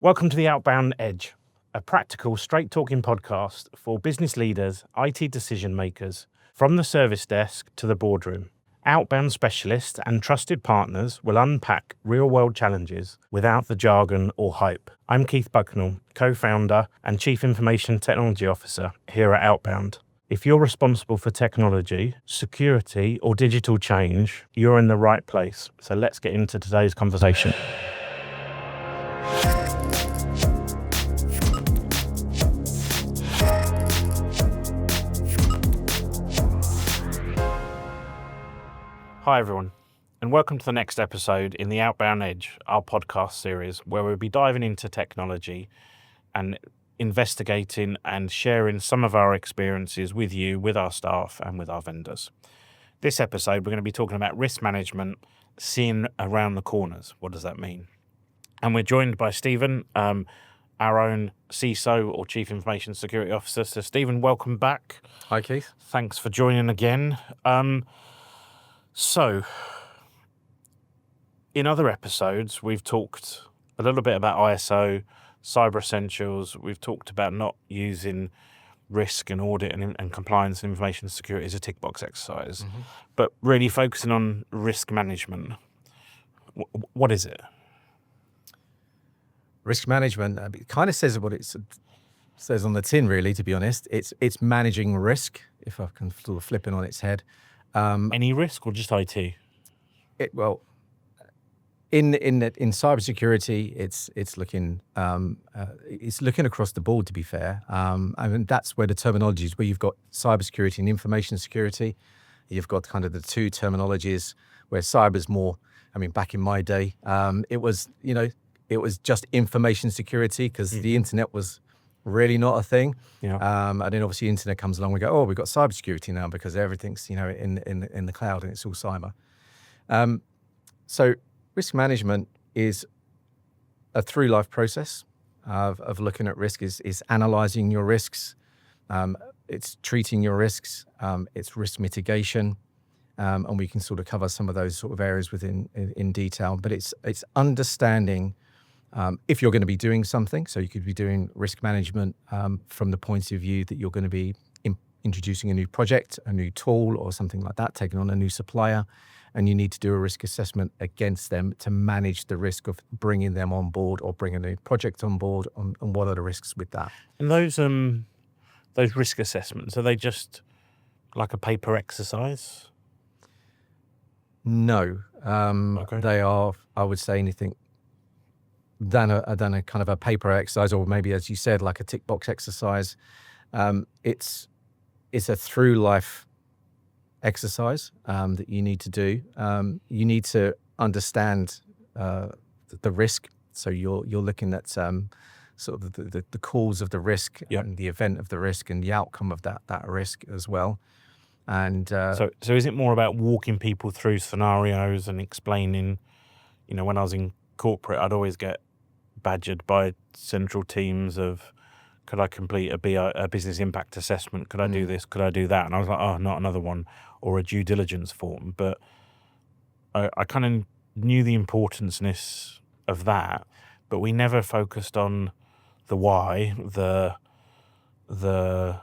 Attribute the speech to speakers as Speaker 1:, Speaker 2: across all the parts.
Speaker 1: Welcome to the Outbound Edge, a practical, straight-talking podcast for business leaders, IT decision makers, from the service desk to the boardroom. Outbound specialists and trusted partners will unpack real-world challenges without the jargon or hype. I'm Keith Bucknall, co-founder and Chief Information Technology Officer here at Outbound. If you're responsible for technology, security, or digital change, you're in the right place. So let's get into today's conversation. Hi everyone, and welcome to the next episode in the Outbound Edge, our podcast series, where we'll be diving into technology and investigating and sharing some of our experiences with you, with our staff, and with our vendors. This episode, we're going to be talking about risk management, seeing around the corners. What does that mean? And we're joined by Stephen, our own CISO or Chief Information Security Officer. So Stephen, welcome back.
Speaker 2: Hi, Keith.
Speaker 1: Thanks for joining again. So, in other episodes, we've talked a little bit about ISO, cyber essentials. We've talked about not using risk and audit and compliance and information security as a tick box exercise, but really focusing on risk management. What is it?
Speaker 2: Risk management, it kind of says what it says on the tin, really, to be honest. It's managing risk, if I can sort of flip it on its head.
Speaker 1: Any risk or just IT?
Speaker 2: In cybersecurity, it's looking across the board. To be fair, I mean that's where the terminology is. Where you've got cybersecurity and information security, you've got kind of the two terminologies. Where cyber's more, I mean, back in my day, it was just information security because the internet was really not a thing.
Speaker 1: Yeah.
Speaker 2: And then obviously internet comes along. We go, oh, we've got cybersecurity now because everything's in the cloud and it's all cyber. So risk management is a through life process of looking at risk. Is analyzing your risks. It's treating your risks. It's risk mitigation, and we can sort of cover some of those sort of areas in detail. But it's understanding. If you're going to be doing something, so you could be doing risk management from the point of view that you're going to be introducing a new project, a new tool or something like that, taking on a new supplier, and you need to do a risk assessment against them to manage the risk of bringing them on board or bringing a new project on board, and what are the risks with that.
Speaker 1: And those risk assessments, are they just like a paper exercise?
Speaker 2: No,
Speaker 1: Okay.
Speaker 2: They are, I would say, anything than a kind of a paper exercise, or maybe, as you said, like a tick box exercise. It's a through life exercise that you need to do. You need to understand the risk. So you're looking at sort of the cause of the risk,
Speaker 1: Yep.
Speaker 2: and the event of the risk and the outcome of that risk as well. And
Speaker 1: So is it more about walking people through scenarios and explaining? When I was in corporate, I'd always get badgered by central teams of, could I complete a business impact assessment? Could I do this? Could I do that? And I was like, oh, not another one, or a due diligence form. But I kind of knew the importance of that, but we never focused on the why, the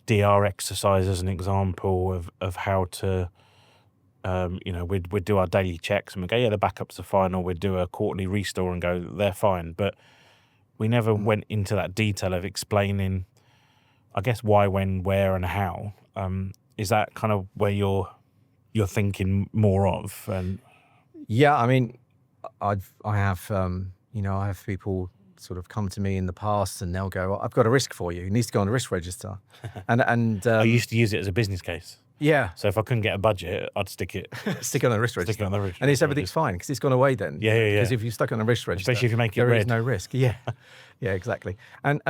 Speaker 1: DR exercise as an example of how to, we'd do our daily checks and we'd go, yeah, the backups are fine, or we'd do a quarterly restore and go, they're fine. But we never went into that detail of explaining, I guess, why, when, where, and how. Is that kind of where you're thinking more of? And
Speaker 2: yeah, I mean, I have people sort of come to me in the past and they'll go, I've got a risk for you. It needs to go on the risk register. And
Speaker 1: I used to use it as a business case.
Speaker 2: Yeah.
Speaker 1: So if I couldn't get a budget, I'd stick it
Speaker 2: on the risk register.
Speaker 1: Stick it on the risk
Speaker 2: and
Speaker 1: register.
Speaker 2: everything's fine because it's gone away then.
Speaker 1: Yeah.
Speaker 2: Because if you're stuck on a risk register,
Speaker 1: Especially if you make it
Speaker 2: there
Speaker 1: red.
Speaker 2: is no risk. Yeah. Yeah, exactly. And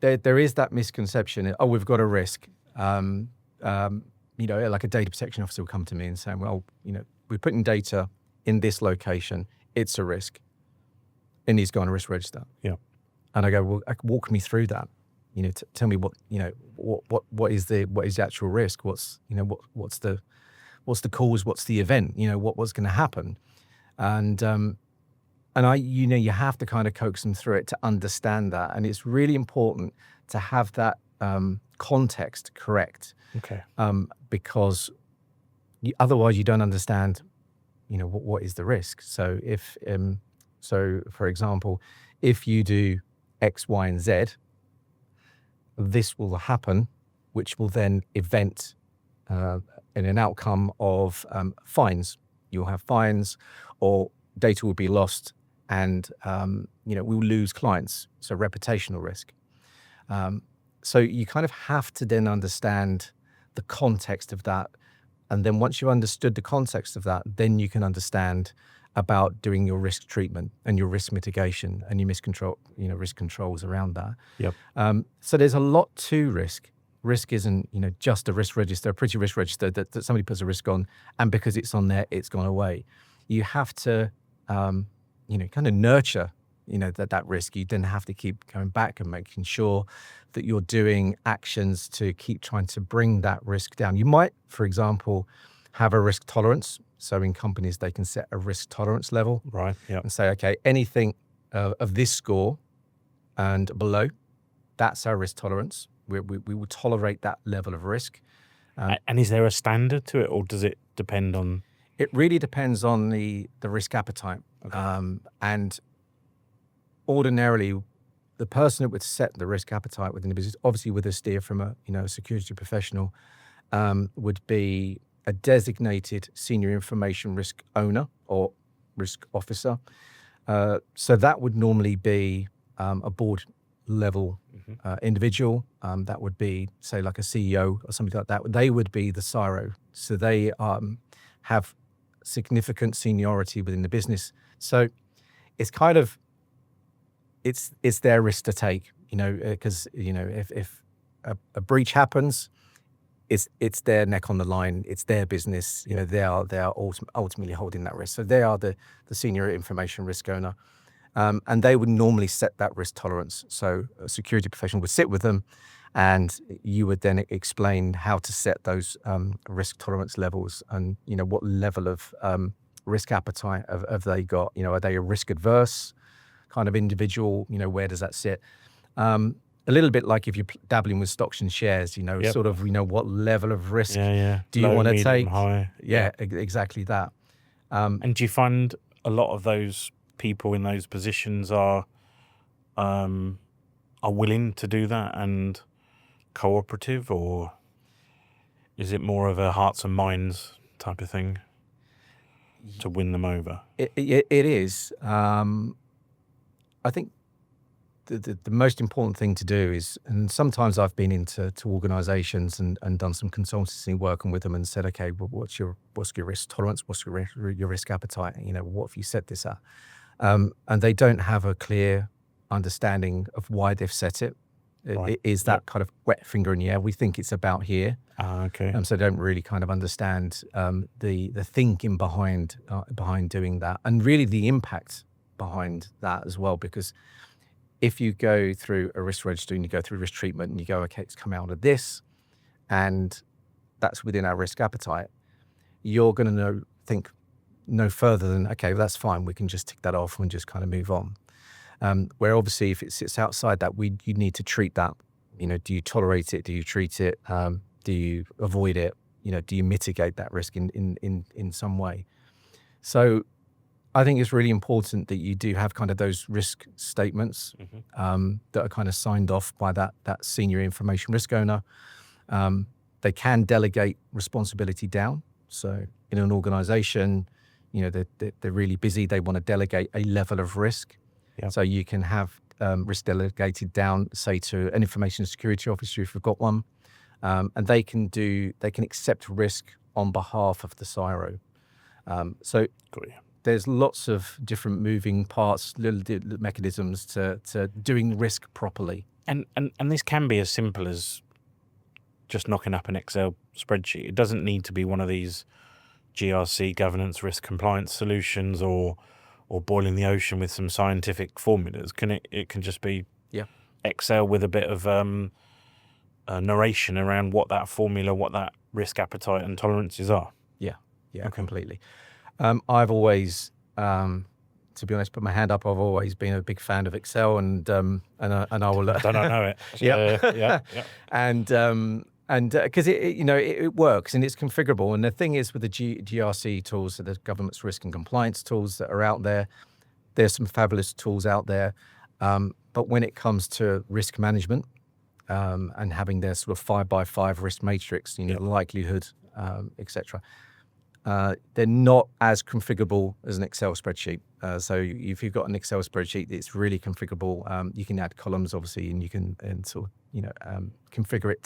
Speaker 2: there is that misconception. Oh, we've got a risk. Like a data protection officer will come to me and say, well, we're putting data in this location. It's a risk. It needs to go on a risk register.
Speaker 1: Yeah.
Speaker 2: And I go, well, walk me through that. Tell me what is the actual risk? What's the cause? What's the event? What's going to happen? And you have to kind of coax them through it to understand that. And it's really important to have that context correct.
Speaker 1: Okay.
Speaker 2: Because otherwise you don't understand, what is the risk. So for example, if you do X, Y, and Z, this will happen, which will then event in an outcome of fines. You'll have fines, or data will be lost, and we'll lose clients. So reputational risk. So you kind of have to then understand the context of that. And then once you understood the context of that, then you can understand about doing your risk treatment and your risk mitigation and your risk controls around that.
Speaker 1: Yep.
Speaker 2: So there's a lot to risk. Risk isn't, just a risk register, a pretty risk register that somebody puts a risk on, and because it's on there, it's gone away. You have to, kind of nurture, that risk. You then have to keep going back and making sure that you're doing actions to keep trying to bring that risk down. You might, for example, have a risk tolerance. So in companies, they can set a risk tolerance level.
Speaker 1: Right. Yeah.
Speaker 2: And say, okay, anything of this score and below, that's our risk tolerance. We will tolerate that level of risk.
Speaker 1: And is there a standard to it, or does it depend on?
Speaker 2: It really depends on the risk appetite.
Speaker 1: Okay.
Speaker 2: And ordinarily, the person that would set the risk appetite within the business, obviously with a steer from a security professional, would be a designated senior information risk owner or risk officer. So that would normally be a board level individual. That would be, say, like a CEO or something like that. They would be the CIRO. So they have significant seniority within the business. So it's kind of, it's their risk to take, because, if a breach happens, it's their neck on the line. It's their business. They are ultimately holding that risk. So they are the senior information risk owner. And they would normally set that risk tolerance. So a security professional would sit with them, and you would then explain how to set those risk tolerance levels, and what level of risk appetite have they got. Are they a risk adverse kind of individual? Where does that sit? A little bit like if you're dabbling with stocks and shares,
Speaker 1: Yep.
Speaker 2: sort of, what level of risk
Speaker 1: Yeah.
Speaker 2: do you
Speaker 1: Low,
Speaker 2: want to
Speaker 1: medium,
Speaker 2: take?
Speaker 1: high.
Speaker 2: Yeah, exactly that.
Speaker 1: And do you find a lot of those people in those positions are willing to do that and cooperative, or is it more of a hearts and minds type of thing to win them over?
Speaker 2: It is. I think the most important thing to do is, and sometimes I've been into organizations and done some consultancy working with them and said, okay, well, what's your risk tolerance? What's your risk appetite? What have you set this at? And they don't have a clear understanding of why they've set it.
Speaker 1: Right.
Speaker 2: It is that kind of wet finger in the air. We think it's about here.
Speaker 1: Okay.
Speaker 2: So they don't really kind of understand the thinking behind doing that, and really the impact behind that as well. Because if you go through a risk register and you go through risk treatment and you go, okay, it's come out of this, and that's within our risk appetite, you're going to think no further than, okay, well, that's fine. We can just tick that off and just kind of move on. Where obviously if it sits outside that, you need to treat that. Do you tolerate it? Do you treat it? Do you avoid it? Do you mitigate that risk in some way? So I think it's really important that you do have kind of those risk statements that are kind of signed off by that senior information risk owner. They can delegate responsibility down. So in an organization, they're really busy. They want to delegate a level of risk.
Speaker 1: Yep.
Speaker 2: So you can have risk delegated down, say, to an information security officer if you've got one, and they can accept risk on behalf of the CIRO. So
Speaker 1: Got you.
Speaker 2: there's lots of different moving parts, little mechanisms to doing risk properly.
Speaker 1: And this can be as simple as just knocking up an Excel spreadsheet. It doesn't need to be one of these GRC, governance, risk, compliance solutions, or boiling the ocean with some scientific formulas. It can just be Excel with a bit of narration around what that formula, what that risk appetite and tolerances are.
Speaker 2: Yeah, completely. I've always to be honest, put my hand up. I've always been a big fan of Excel, and I will.
Speaker 1: Don't I know it?
Speaker 2: Yeah. And because it works and it's configurable. And the thing is with the GRC tools, so the government's risk and compliance tools that are out there, there's some fabulous tools out there. But when it comes to risk management and having their sort of 5x5 risk matrix, likelihood, etc., they're not as configurable as an Excel spreadsheet. So if you've got an Excel spreadsheet, it's really configurable. You can add columns, obviously, and you can configure it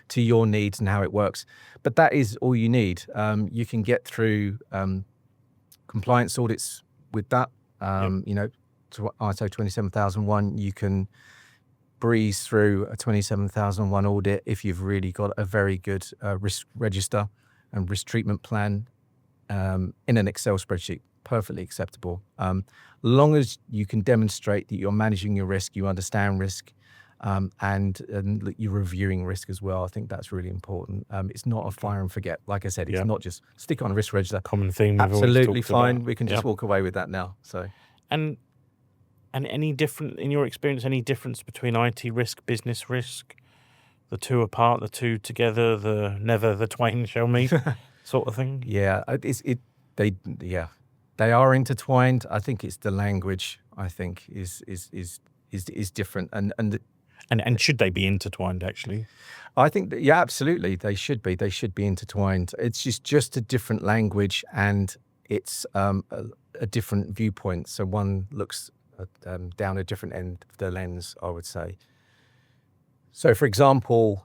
Speaker 2: to your needs and how it works. But that is all you need. You can get through compliance audits with that. To ISO 27001, you can breeze through a 27001 audit if you've really got a very good risk register and risk treatment plan in an Excel spreadsheet. Perfectly acceptable. Long as you can demonstrate that you're managing your risk, you understand risk, and you're reviewing risk as well. I think that's really important. It's not a fire and forget. Like I said, it's not just stick on a risk register.
Speaker 1: Common theme.
Speaker 2: Absolutely fine. We can just walk away with that now. So,
Speaker 1: and any different in your experience? Any difference between IT risk, business risk? The two apart, the two together, the never the twain shall meet sort of thing.
Speaker 2: Yeah, they are intertwined. I think it's the language. I think is different, and
Speaker 1: should they be intertwined? Actually,
Speaker 2: I think that, absolutely, they should be. They should be intertwined. It's just a different language, and it's a different viewpoint. So one looks down a different end of the lens, I would say. So, for example,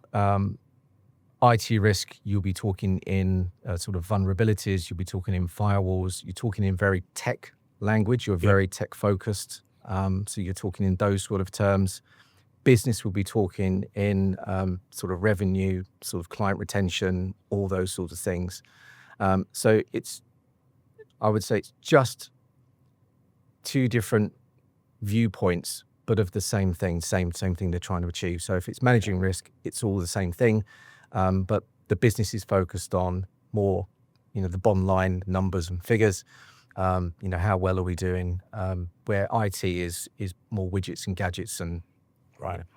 Speaker 2: IT risk, you'll be talking in sort of vulnerabilities, you'll be talking in firewalls, you're talking in very tech language, you're very tech focused. So you're talking in those sort of terms. Business will be talking in sort of revenue, sort of client retention, all those sorts of things. So I would say it's just two different viewpoints, but of the same thing, same thing they're trying to achieve. So if it's managing risk, it's all the same thing. But the business is focused on more, the bottom line numbers and figures. How well are we doing? Where IT is more widgets and gadgets and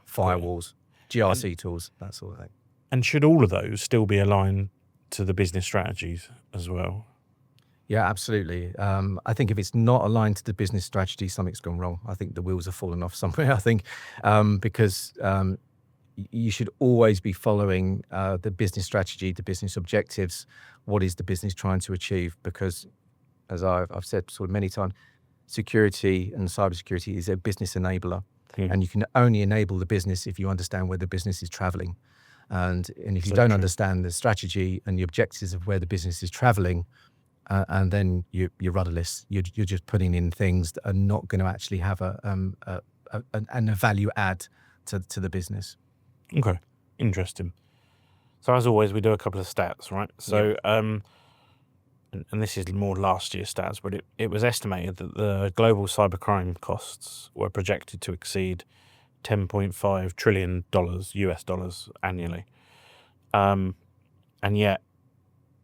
Speaker 2: firewalls, GRC tools, that sort of thing.
Speaker 1: And should all of those still be aligned to the business strategies as well?
Speaker 2: Yeah, absolutely. I think if it's not aligned to the business strategy, something's gone wrong. I think the wheels have fallen off somewhere. I think because you should always be following the business strategy, the business objectives. What is the business trying to achieve? Because, as I've said sort of many times, security and cybersecurity is a business enabler, and you can only enable the business if you understand where the business is traveling. And if you don't understand the strategy and the objectives of where the business is traveling, and then you're rudderless. You're just putting in things that are not going to actually have a value add to the business.
Speaker 1: Okay, interesting. So as always, we do a couple of stats, right? So, and this is more last year's stats, but it was estimated that the global cybercrime costs were projected to exceed $10.5 trillion US dollars annually. And yet,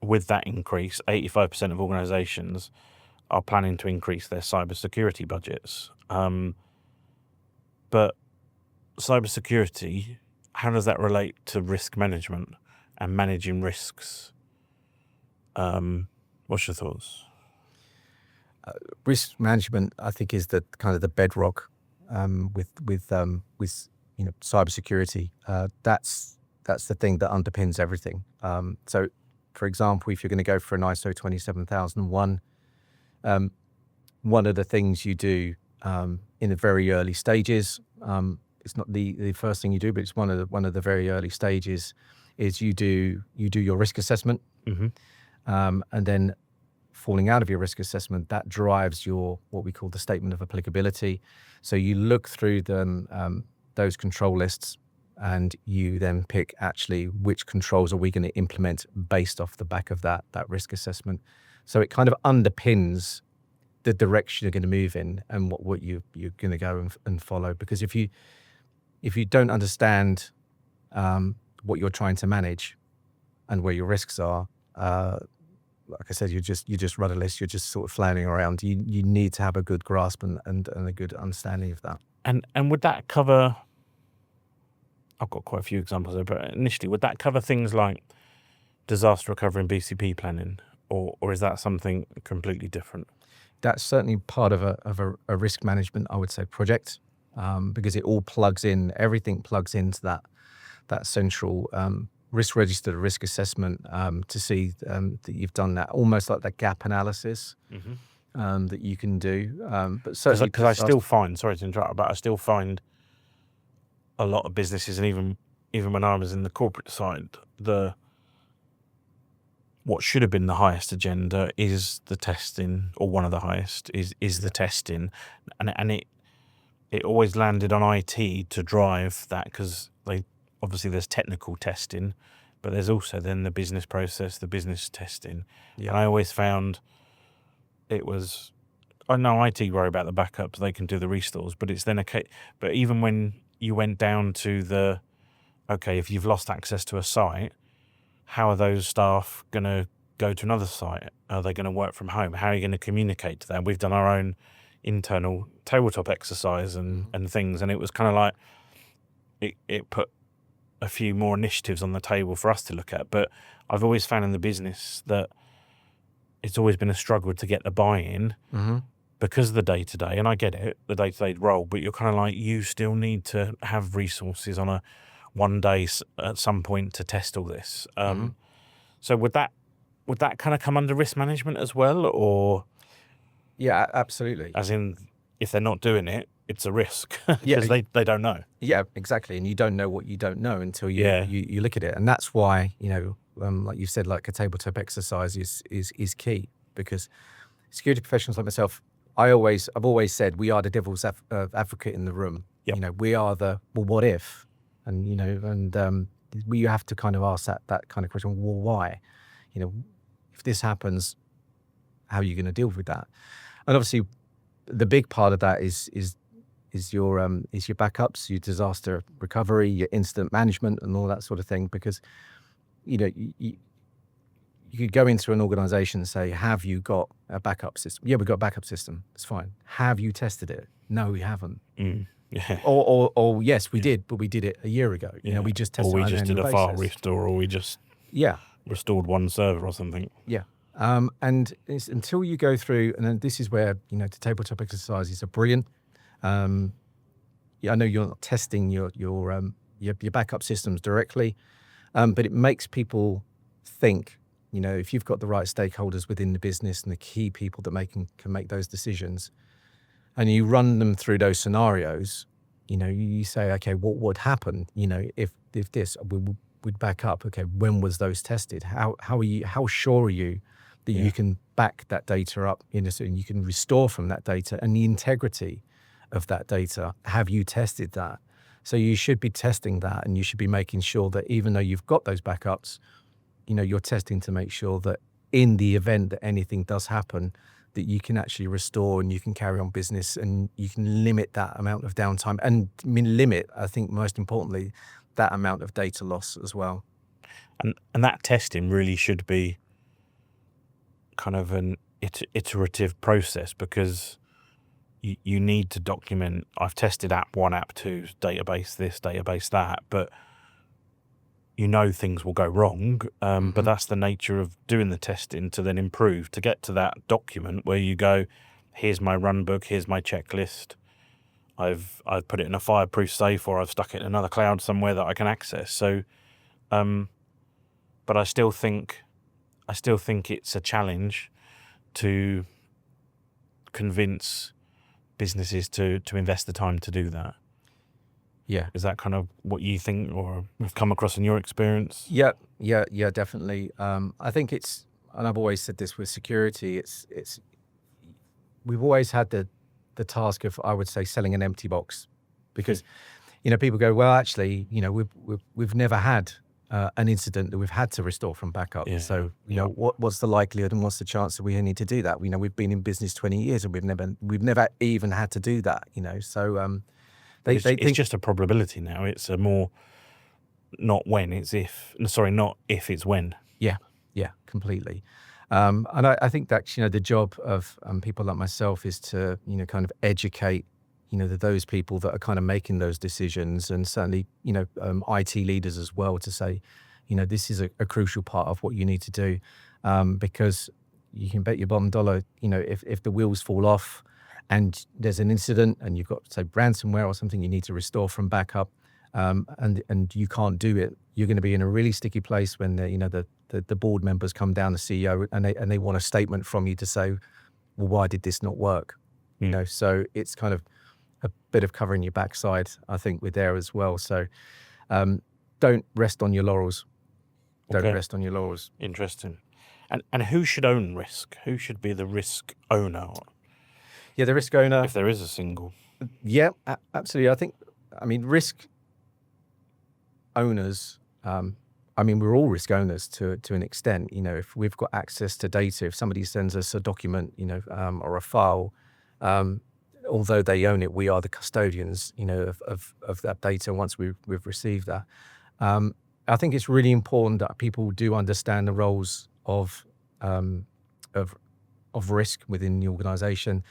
Speaker 1: with that increase, 85% of organizations are planning to increase their cybersecurity budgets. But cybersecurity, how does that relate to risk management and managing risks? What's your thoughts?
Speaker 2: Risk management, I think, is the kind of the bedrock with cybersecurity. That's the thing that underpins everything. So, for example, if you're going to go for an ISO 27001, one of the things you do in the very early stages, it's not the first thing you do, but it's one of the very early stages, is you do your risk assessment, and then falling out of your risk assessment, that drives your what we call the statement of applicability. So you look through those control lists, and you then pick actually which controls are we going to implement based off the back of that risk assessment. So it kind of underpins the direction you're going to move in and what you're going to go and follow. Because if you don't understand what you're trying to manage and where your risks are, like I said, you're just rudderless. You're just sort of flailing around. You need to have a good grasp and a good understanding of that.
Speaker 1: And would that cover? I've got quite a few examples there, but initially, would that cover things like disaster recovery and BCP planning, or is that something completely different?
Speaker 2: That's certainly part of a risk management, I would say, project, because it all plugs in. Everything plugs into that central risk register, risk assessment, to see that you've done that, almost like that gap analysis that you can do. But certainly,
Speaker 1: because I still find, sorry to interrupt, but I still find a lot of businesses, and even when I was in the corporate side, what should have been the highest agenda is the testing, or one of the highest is the testing, and it always landed on IT to drive that, because obviously there's technical testing, but there's also then the business process, the business testing. And I always found it was, I know IT worry about the backups, they can do the restores, but it's then but even when you went down to okay, if you've lost access to a site, how are those staff going to go to another site? Are they going to work from home? How are you going to communicate to them? We've done our own internal tabletop exercise and things, and it was kind of like it put a few more initiatives on the table for us to look at. But I've always found in the business that it's always been a struggle to get the buy-in because of the day-to-day, and I get it, the day-to-day role, but you're kind of like, you still need to have resources on a one day at some point to test all this. So would that kind of come under risk management as well, or?
Speaker 2: Yeah, absolutely.
Speaker 1: As in, if they're not doing it, it's a risk because they don't know.
Speaker 2: Yeah, exactly. And you don't know what you don't know until you look at it. And that's why, like you said, like a tabletop exercise is key, because security professionals like myself, I've always said we are the devil's advocate in the room.
Speaker 1: Yep.
Speaker 2: We are what if? And, you have to kind of ask that kind of question, well, why? If this happens, how are you going to deal with that? And obviously, the big part of that is your backups, your disaster recovery, your incident management, and all that sort of thing. Because you could go into an organization and say, have you got a backup system? Yeah, we've got a backup system. It's fine. Have you tested it? No, we haven't.
Speaker 1: Yeah.
Speaker 2: Or yes, we did, but we did it a year ago. We just tested it.
Speaker 1: Or we just did a file restore, or we just restored one server or something.
Speaker 2: Yeah. And it's until you go through, and then this is where, the tabletop exercises are brilliant. I know you're not testing your backup systems directly, but it makes people think, if you've got the right stakeholders within the business and the key people that can make those decisions, and you run them through those scenarios, you say, okay, what would happen, if this, we'd back up. Okay, when was those tested? How sure are you that you can back that data up, so you can restore from that data, and the integrity of that data? Have you tested that? So you should be testing that, and you should be making sure that even though you've got those backups, you're testing to make sure that in the event that anything does happen, that you can actually restore and you can carry on business, and you can limit that amount of downtime, and I think most importantly, that amount of data loss as well.
Speaker 1: And that testing really should be kind of an iterative process, because you need to document, I've tested app 1, app 2, database this, database that, but things will go wrong, but that's the nature of doing the testing, to then improve, to get to that document where you go, here's my run book, here's my checklist, I've put it in a fireproof safe, or I've stuck it in another cloud somewhere that I can access. So, but I still think it's a challenge to convince businesses to invest the time to do that.
Speaker 2: Yeah.
Speaker 1: Is that kind of what you think, or have come across in your experience?
Speaker 2: Yeah, definitely. I think it's, and I've always said this with security, it's we've always had the task of, I would say, selling an empty box, because people go, well, actually, we've never had an incident that we've had to restore from backup. Yeah. So what's the likelihood and what's the chance that we need to do that? We've been in business 20 years and we've never even had to do that. So
Speaker 1: it's just a probability now. It's a more not if, it's when.
Speaker 2: Yeah, completely. And I think that, the job of people like myself is to, kind of educate, those people that are kind of making those decisions, and certainly, IT leaders as well, to say, this is a crucial part of what you need to do, because you can bet your bottom dollar, if the wheels fall off and there's an incident and you've got, say, ransomware or something you need to restore from backup, and you can't do it, you're going to be in a really sticky place when the board members come down, the CEO, and they want a statement from you to say, well, why did this not work? So it's kind of a bit of covering your backside, I think, with there as well. So don't rest on your laurels. Don't rest on your laurels.
Speaker 1: Interesting. And who should own risk? Who should be the risk owner?
Speaker 2: Yeah, the risk owner.
Speaker 1: If there is a single.
Speaker 2: Yeah, absolutely. Risk owners, we're all risk owners to an extent. If we've got access to data, if somebody sends us a document, or a file, although they own it, we are the custodians, of that data once we've received that. I think it's really important that people do understand the roles of risk within the organization.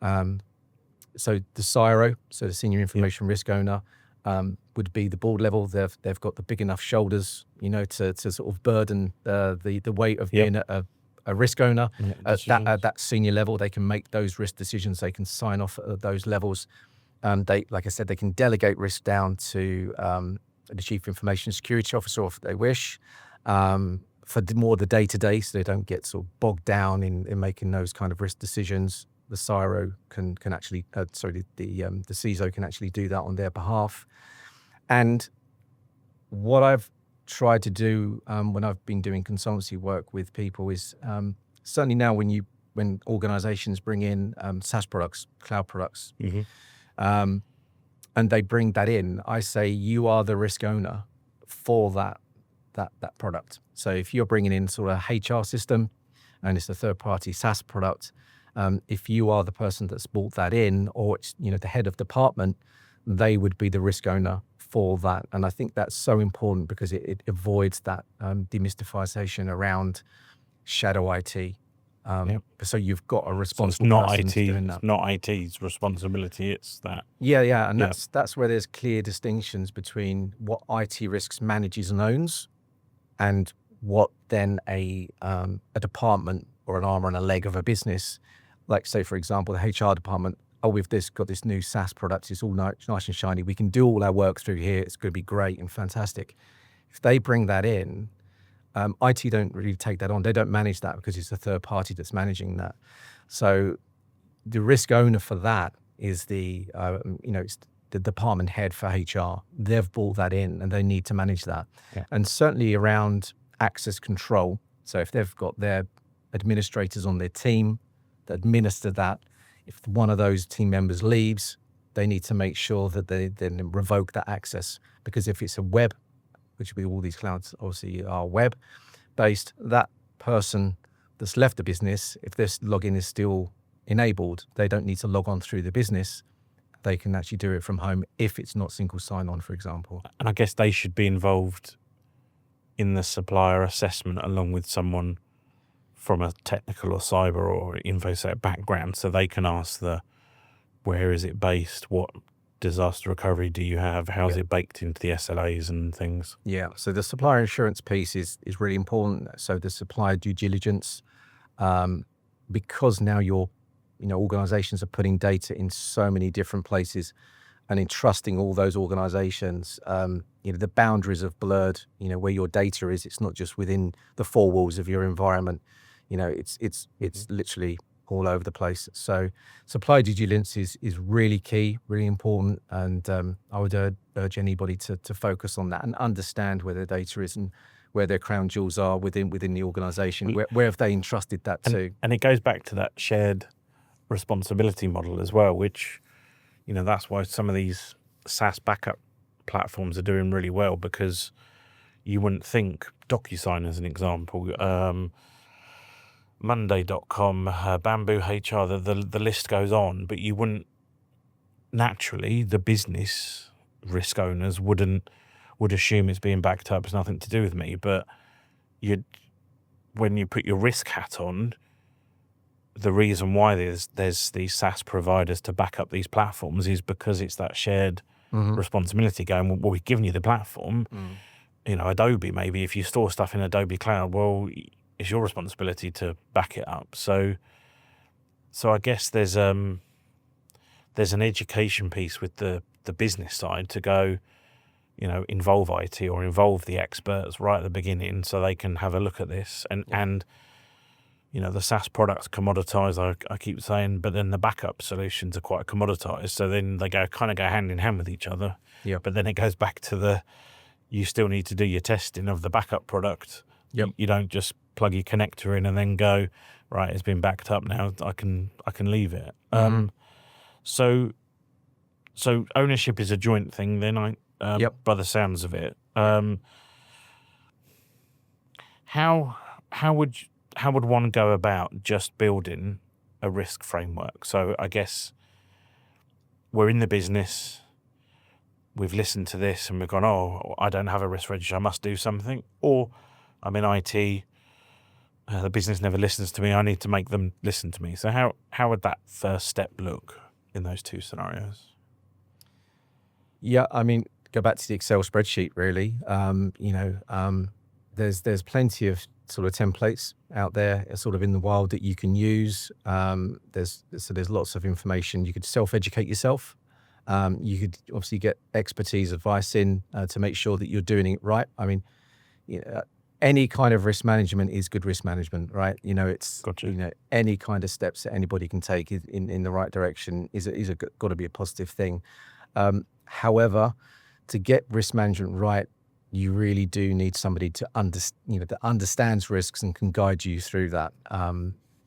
Speaker 2: So the CIRO, so the senior information risk owner, would be the board level. They've got the big enough shoulders, to sort of burden the weight of being a risk owner. At that senior level, they can make those risk decisions. They can sign off at those levels. Like I said, they can delegate risk down to the chief information security officer if they wish, for more the day-to-day, so they don't get sort of bogged down in making those kind of risk decisions. The CIRO can actually, the CISO can actually do that on their behalf. And what I've tried to do when I've been doing consultancy work with people is, certainly now when organizations bring in SaaS products, cloud products, and they bring that in, I say you are the risk owner for that product. So if you're bringing in sort of HR system and it's a third-party SaaS product, if you are the person that's brought that in, or it's the head of department, they would be the risk owner for that. And I think that's so important because it avoids that demystification around shadow IT. So you've got a responsible person doing that.
Speaker 1: It's not IT's responsibility, it's that.
Speaker 2: Yeah. And that's where there's clear distinctions between what IT risks manages and owns, and what then a department or an arm and a leg of a business, like say, for example, the HR department, we've got this new SaaS product, it's all nice and shiny, we can do all our work through here, it's going to be great and fantastic. If they bring that in, IT don't really take that on. They don't manage that because it's a third party that's managing that. So the risk owner for that is it's the department head for HR. They've brought that in and they need to manage that. And certainly around access control. So if they've got their administrators on their team that administer that, if one of those team members leaves, they need to make sure that they then revoke that access. Because if it's a web, which would be all these clouds obviously are web-based, that person that's left the business, if this login is still enabled, they don't need to log on through the business. They can actually do it from home if it's not single sign-on, for example.
Speaker 1: And I guess they should be involved in the supplier assessment along with someone from a technical or cyber or InfoSec background, so they can ask where is it based, what disaster recovery do you have, how is it baked into the SLAs and things.
Speaker 2: Yeah, so the supplier insurance piece is really important. So the supplier due diligence, because now organizations are putting data in so many different places and entrusting all those organizations, the boundaries have blurred, where your data is. It's not just within the four walls of your environment. It's literally all over the place. So supplier due diligence is really key, really important. And I would urge anybody to focus on that and understand where their data is and where their crown jewels are within the organization. Where have they entrusted that to?
Speaker 1: And it goes back to that shared responsibility model as well, which, that's why some of these SaaS backup platforms are doing really well, because you wouldn't think, DocuSign as an example, Monday.com, Bamboo HR, the list goes on, but you wouldn't, naturally, the business risk owners would assume it's being backed up, it's nothing to do with me, but when you put your risk hat on, the reason why there's these SaaS providers to back up these platforms is because it's that shared responsibility going, well, we've given you the platform. Adobe, maybe if you store stuff in Adobe Cloud, well, it's your responsibility to back it up. So I guess there's an education piece with the business side to go, involve IT or involve the experts right at the beginning so they can have a look at this. And the SaaS products commoditized, I keep saying, but then the backup solutions are quite commoditized. So then they kind of go hand in hand with each other.
Speaker 2: Yeah.
Speaker 1: But then it goes back to you still need to do your testing of the backup product.
Speaker 2: Yep.
Speaker 1: You don't just plug your connector in and then go, right, it's been backed up now, I can leave it. So ownership is a joint thing then, by the sounds of it. How would one go about just building a risk framework? So I guess we're in the business, we've listened to this and we've gone, oh, I don't have a risk register, I must do something. Or I'm in IT, the business never listens to me, I need to make them listen to me. So how would that first step look in those two scenarios?
Speaker 2: Yeah, I mean, go back to the Excel spreadsheet, really. There's plenty of sort of templates out there sort of in the wild that you can use. There's lots of information. You could self-educate yourself. You could obviously get expertise advice in to make sure that you're doing it right. I mean, any kind of risk management is good risk management, right? It's
Speaker 1: Gotcha.
Speaker 2: Any kind of steps that anybody can take in the right direction is got to be a positive thing. However, to get risk management right, you really do need somebody that understands risks and can guide you through that,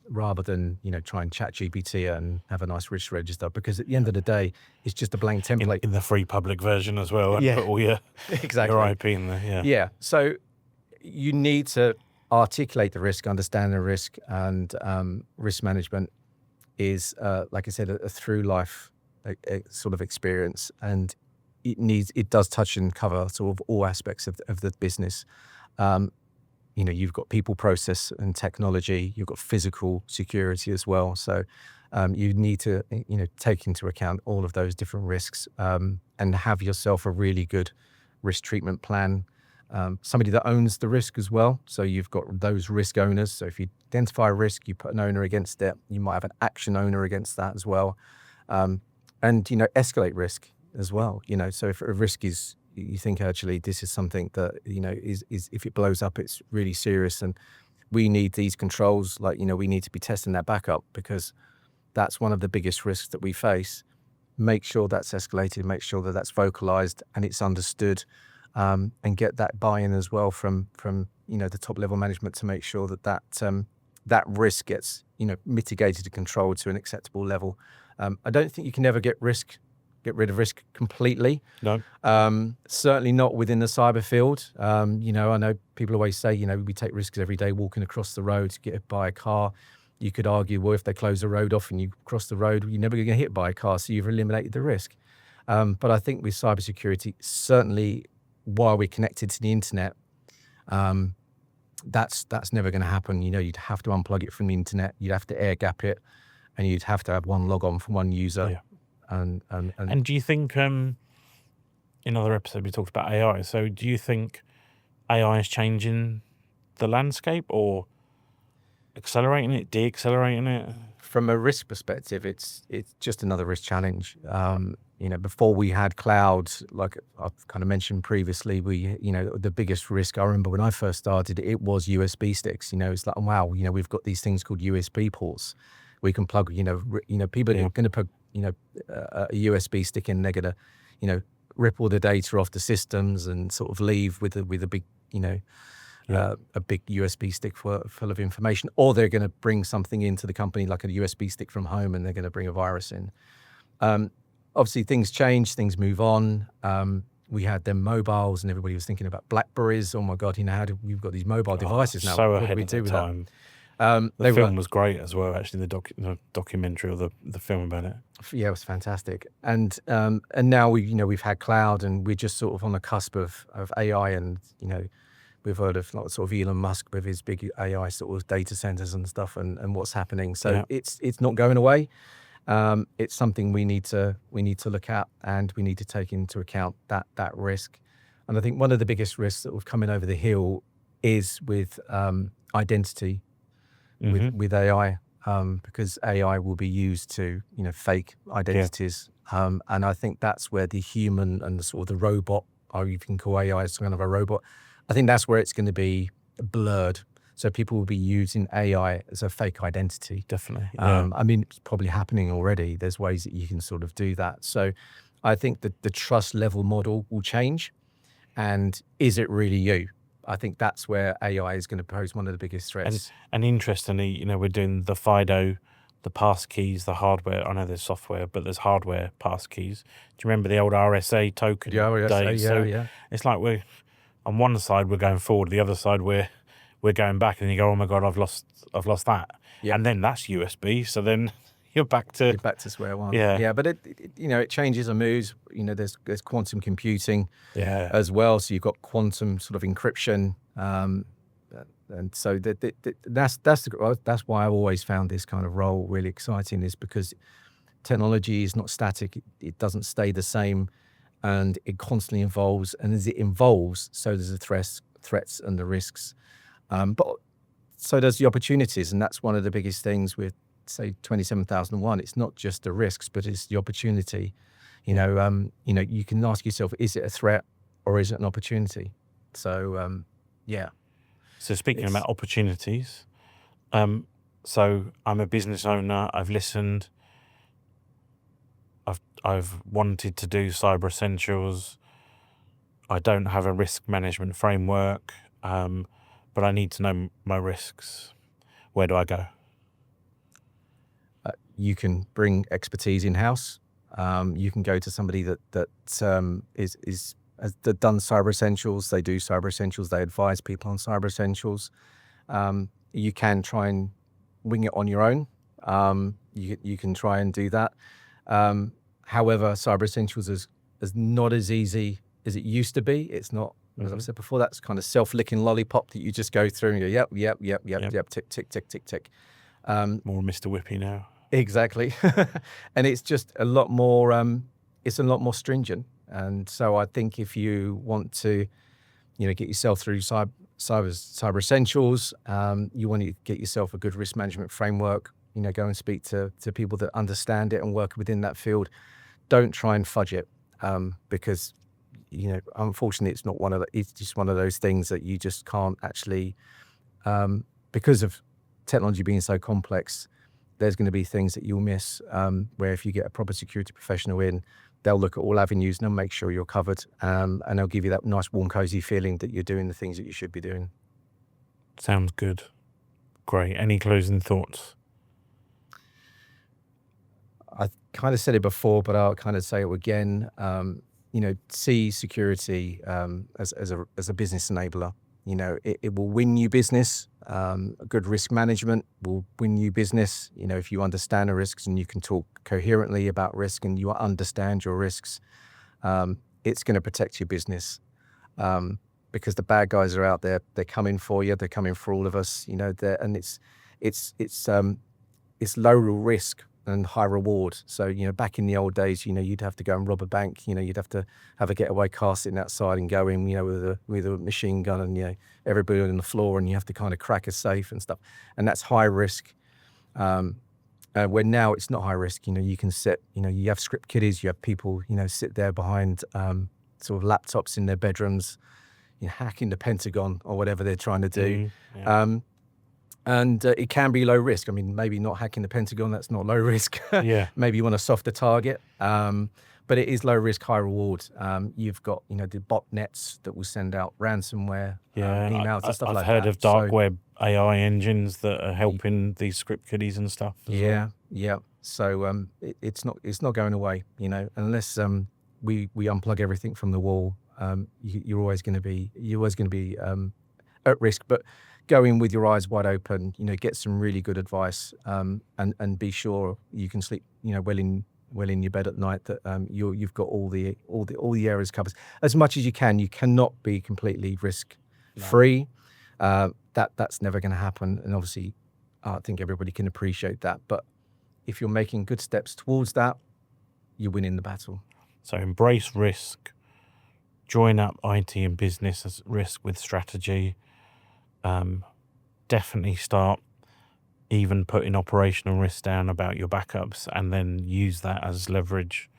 Speaker 2: rather than try and chat GPT and have a nice risk register, because at the end of the day, it's just a blank template
Speaker 1: In the free public version as well, and put all your
Speaker 2: exactly
Speaker 1: your IP in there.
Speaker 2: Yeah. So you need to articulate the risk, understand the risk, and risk management is, like I said, a through life sort of experience, and it does touch and cover sort of all aspects of the business. You've got people, process, and technology. You've got physical security as well. So you need to take into account all of those different risks, and have yourself a really good risk treatment plan. Somebody that owns the risk as well. So you've got those risk owners. So if you identify a risk, you put an owner against it. You might have an action owner against that as well. And escalate risk as well. So if a risk is, you think actually this is something that is if it blows up, it's really serious, and we need these controls. Like we need to be testing that backup, because that's one of the biggest risks that we face. Make sure that's escalated. Make sure that that's vocalized and it's understood, and get that buy-in as well from the top level management to make sure that risk gets mitigated and controlled to an acceptable level. I don't think you can ever get rid of risk completely.
Speaker 1: No.
Speaker 2: Certainly not within the cyber field. I know people always say, we take risks every day walking across the road to get hit by a car. You could argue, well, if they close the road off and you cross the road, you're never going to get hit by a car, so you've eliminated the risk. But I think with cybersecurity, certainly while we're connected to the internet, that's never going to happen. You'd have to unplug it from the internet. You'd have to air gap it, and you'd have to have one log on from one user.
Speaker 1: Yeah.
Speaker 2: And
Speaker 1: do you think, in another episode we talked about AI, so do you think AI is changing the landscape or accelerating it, de-accelerating it?
Speaker 2: From a risk perspective, it's just another risk challenge. Before we had cloud, like I've kind of mentioned previously, the biggest risk, I remember when I first started, it was USB sticks. It's like, wow, we've got these things called USB ports. We can plug, people are going to plug, a USB stick in, they're going to, rip all the data off the systems and sort of leave with a big, a big USB stick full of information, or they're going to bring something into the company like a USB stick from home, and they're going to bring a virus in. Obviously, things change, things move on. We had them mobiles, and everybody was thinking about Blackberries. Oh my God, we've got these mobile devices now.
Speaker 1: So
Speaker 2: what
Speaker 1: ahead
Speaker 2: do we
Speaker 1: of
Speaker 2: do
Speaker 1: the
Speaker 2: with
Speaker 1: time.
Speaker 2: that?
Speaker 1: The film was great as well, actually, the documentary or the film about it.
Speaker 2: Yeah, it was fantastic. And now we've had cloud, and we're just sort of on the cusp of AI, and we've heard of like sort of Elon Musk with his big AI sort of data centers and stuff, and what's happening. So
Speaker 1: Yeah.
Speaker 2: it's not going away. It's something we need to look at, and we need to take into account that risk. And I think one of the biggest risks that we've coming over the hill is with identity, with AI, because AI will be used to fake identities, and I think that's where the human and the sort of the robot, or you can call AI as kind of a robot, I think that's where it's going to be blurred. So people will be using AI as a fake identity.
Speaker 1: Definitely. Yeah.
Speaker 2: I mean, it's probably happening already. There's ways that you can sort of do that. So I think that the trust level model will change. And is it really you? I think that's where AI is going to pose one of the biggest threats.
Speaker 1: And interestingly, we're doing the FIDO, the pass keys, the hardware. I know there's software, but there's hardware pass keys. Do you remember the old RSA token days?
Speaker 2: Yeah.
Speaker 1: It's like we're on one side we're going forward, the other side we're going back, and you go, oh my god, I've lost that, and then that's USB. So then you're back to
Speaker 2: square one.
Speaker 1: Yeah.
Speaker 2: But it changes and moves. There's quantum computing,
Speaker 1: Yeah.
Speaker 2: as well. So you've got quantum sort of encryption, and so that's why I've always found this kind of role really exciting, is because technology is not static. It doesn't stay the same, and it constantly evolves. And as it evolves, so does the threats and the risks. But so does the opportunities, and that's one of the biggest things with, say, 27001. It's not just the risks, but it's the opportunity. You can ask yourself, is it a threat or is it an opportunity? So, yeah.
Speaker 1: So speaking about opportunities, so I'm a business owner. I've listened. I've wanted to do cyber essentials. I don't have a risk management framework, but I need to know my risks. Where do I go?
Speaker 2: You can bring expertise in house. You can go to somebody that has done cyber essentials. They do cyber essentials. They advise people on cyber essentials. You can try and wing it on your own. You can try and do that. However, cyber essentials is not as easy as it used to be. It's not, as I've said before, that's kind of self-licking lollipop that you just go through and you go, yep, tick, tick, tick, tick, tick.
Speaker 1: More Mr. Whippy now.
Speaker 2: Exactly. And it's just a lot more, it's a lot more stringent. And so I think if you want to, get yourself through cyber essentials, you want to get yourself a good risk management framework, go and speak to people that understand it and work within that field. Don't try and fudge it, because, unfortunately it's just one of those things that you just can't actually, because of technology being so complex, there's going to be things that you'll miss, where if you get a proper security professional in, they'll look at all avenues and they'll make sure you're covered, and they'll give you that nice, warm, cozy feeling that you're doing the things that you should be doing.
Speaker 1: Sounds good. Great. Any closing thoughts?
Speaker 2: I kind of said it before, but I'll kind of say it again. See security as a business enabler. It will win you business. Good risk management will win you business. If you understand the risks and you can talk coherently about risk and you understand your risks, it's going to protect your business. Because the bad guys are out there. They're coming for you. They're coming for all of us. And it's low risk and high reward. So, back in the old days, you'd have to go and rob a bank. You'd have to have a getaway car sitting outside and go in, with a machine gun, and, everybody on the floor, and you have to kind of crack a safe and stuff. And that's high risk. Where now it's not high risk. You can sit, you have script kiddies, you have people, sit there behind sort of laptops in their bedrooms, hacking the Pentagon or whatever they're trying to do. And it can be low risk. I mean, maybe not hacking the Pentagon, that's not low risk.
Speaker 1: Yeah.
Speaker 2: Maybe you want a softer target, but it is low risk, high reward. You've got, the botnets that will send out ransomware, emails and stuff like that.
Speaker 1: I've heard of dark web AI engines that are helping these script kiddies and stuff.
Speaker 2: Yeah. So it's not going away, unless we unplug everything from the wall. You're always going to be at risk, but go in with your eyes wide open, get some really good advice, and be sure you can sleep, well in your bed at night, that you've got all the areas covered as much as you can. You cannot be completely risk free. That's never going to happen. And obviously, I think everybody can appreciate that. But if you're making good steps towards that, you're winning the battle.
Speaker 1: So embrace risk, join up IT and business as risk with strategy. Definitely start even putting operational risk down about your backups, and then use that as leverage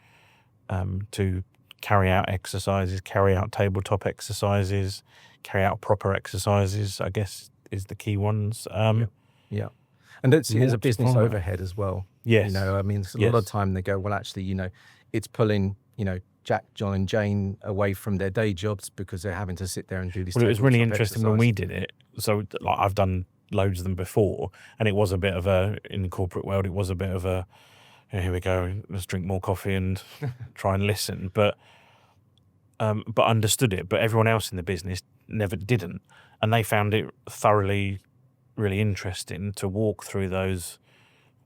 Speaker 1: to carry out exercises, carry out tabletop exercises, carry out proper exercises, I guess is the key ones.
Speaker 2: Yeah. And don't see it as a business
Speaker 1: from that.
Speaker 2: overhead as well.
Speaker 1: Yes.
Speaker 2: You know, I mean, a lot of time they go, well, actually, you know, it's pulling, you know, Jack, John and Jane away from their day jobs because they're having to sit there and do this.
Speaker 1: Well, it was really interesting when
Speaker 2: exercise.
Speaker 1: we did it. So like, I've done loads of them before, and it was a bit of a, in the corporate world, it was a bit of a, here we go, let's drink more coffee and try and listen. But understood it. But everyone else in the business never didn't, and they found it thoroughly, really interesting to walk through those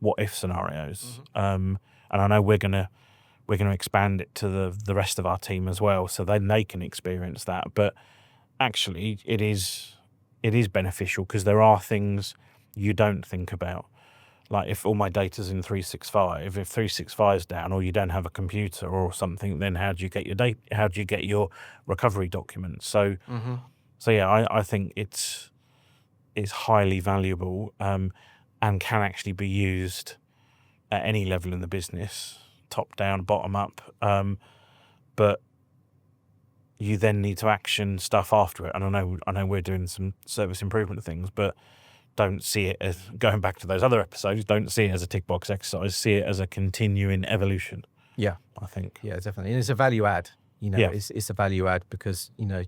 Speaker 1: what if scenarios. And I know we're gonna expand it to the rest of our team as well, so then they can experience that. But actually, it is beneficial because there are things you don't think about. Like if all my data's in 365, if 365 is down or you don't have a computer or something, then how do you get your data? How do you get your recovery documents? So, so yeah, I think it's highly valuable and can actually be used at any level in the business, top down, bottom up. But you then need to action stuff after it. And I know we're doing some service improvement things, but don't see it as, going back to those other episodes, don't see it as a tick box exercise, see it as a continuing evolution.
Speaker 2: Yeah,
Speaker 1: I think.
Speaker 2: Yeah, definitely. And it's a value add, you know,
Speaker 1: Yeah.
Speaker 2: it's a value add because, you know,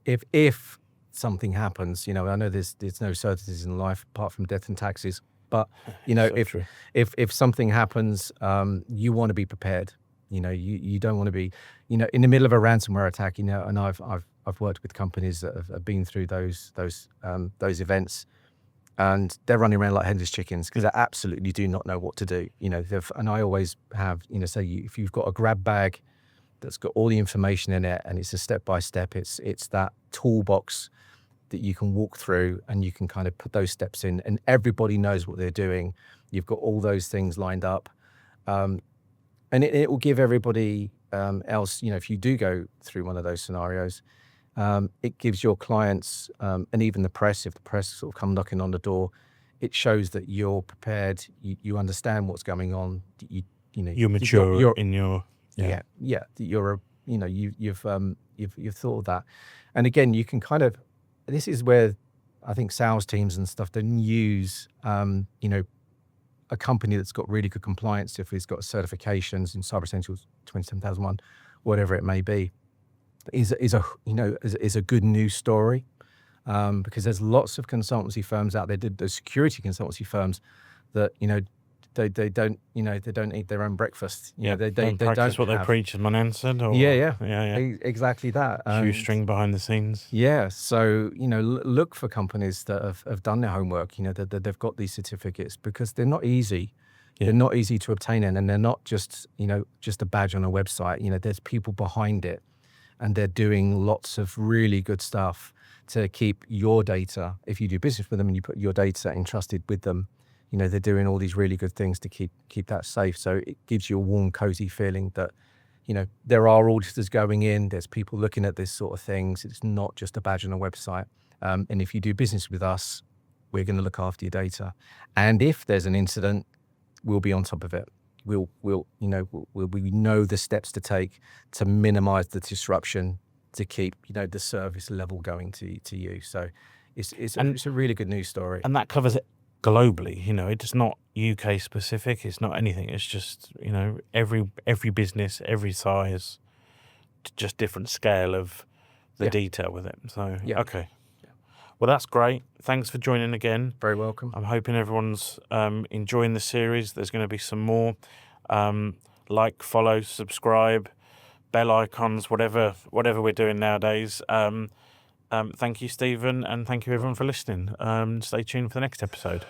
Speaker 2: if something happens, you know, I know there's no certainties in life apart from death and taxes, but you know,
Speaker 1: So
Speaker 2: if something happens, you want to be prepared. You know, you don't want to be, you know, in the middle of a ransomware attack, you know, and I've worked with companies that have been through those events, and they're running around like headless chickens because they absolutely do not know what to do. You know, and I always have, you know, say if you've got a grab bag that's got all the information in it and it's a step-by-step, it's that toolbox that you can walk through and you can kind of put those steps in and everybody knows what they're doing. You've got all those things lined up. And it will give everybody else, you know, if you do go through one of those scenarios, it gives your clients and even the press, if the press sort of come knocking on the door, it shows that you're prepared, you understand what's going on, you know,
Speaker 1: you're mature in your
Speaker 2: that you're a, you know, you've thought of that. And again, you can kind of, this is where I think sales teams and stuff then use you know, a company that's got really good compliance, if it's got certifications in Cyber Essentials 27001, whatever it may be, is a good news story, because there's lots of consultancy firms out there, the security consultancy firms that, you know, they don't eat their own breakfast. You know, they
Speaker 1: practice
Speaker 2: don't
Speaker 1: what they
Speaker 2: have,
Speaker 1: preach, as man answered. Or,
Speaker 2: yeah. Exactly that.
Speaker 1: Shoestring behind the scenes.
Speaker 2: Yeah, so, you know, look for companies that have done their homework, you know, that they've got these certificates, because they're not easy. Yeah. They're not easy to obtain, and they're not just, you know, just a badge on a website. You know, there's people behind it, and they're doing lots of really good stuff to keep your data. If you do business with them and you put your data entrusted with them, you know, they're doing all these really good things to keep that safe. So it gives you a warm, cozy feeling that, you know, there are auditors going in, there's people looking at this sort of things. It's not just a badge on a website. And if you do business with us, we're going to look after your data. And if there's an incident, we'll be on top of it. We know the steps to take to minimize the disruption, to keep, you know, the service level going to you. So it's a really good news story.
Speaker 1: And that covers it globally. You know, it's not UK specific, it's not anything, it's just, you know, every business, every size, just different scale of the detail with it. So okay, well, that's great. Thanks for joining again.
Speaker 2: Very welcome.
Speaker 1: I'm hoping everyone's enjoying the series. There's going to be some more. Like, follow, subscribe, bell icons, whatever we're doing nowadays. Thank you, Stephen, and thank you everyone for listening. Stay tuned for the next episode.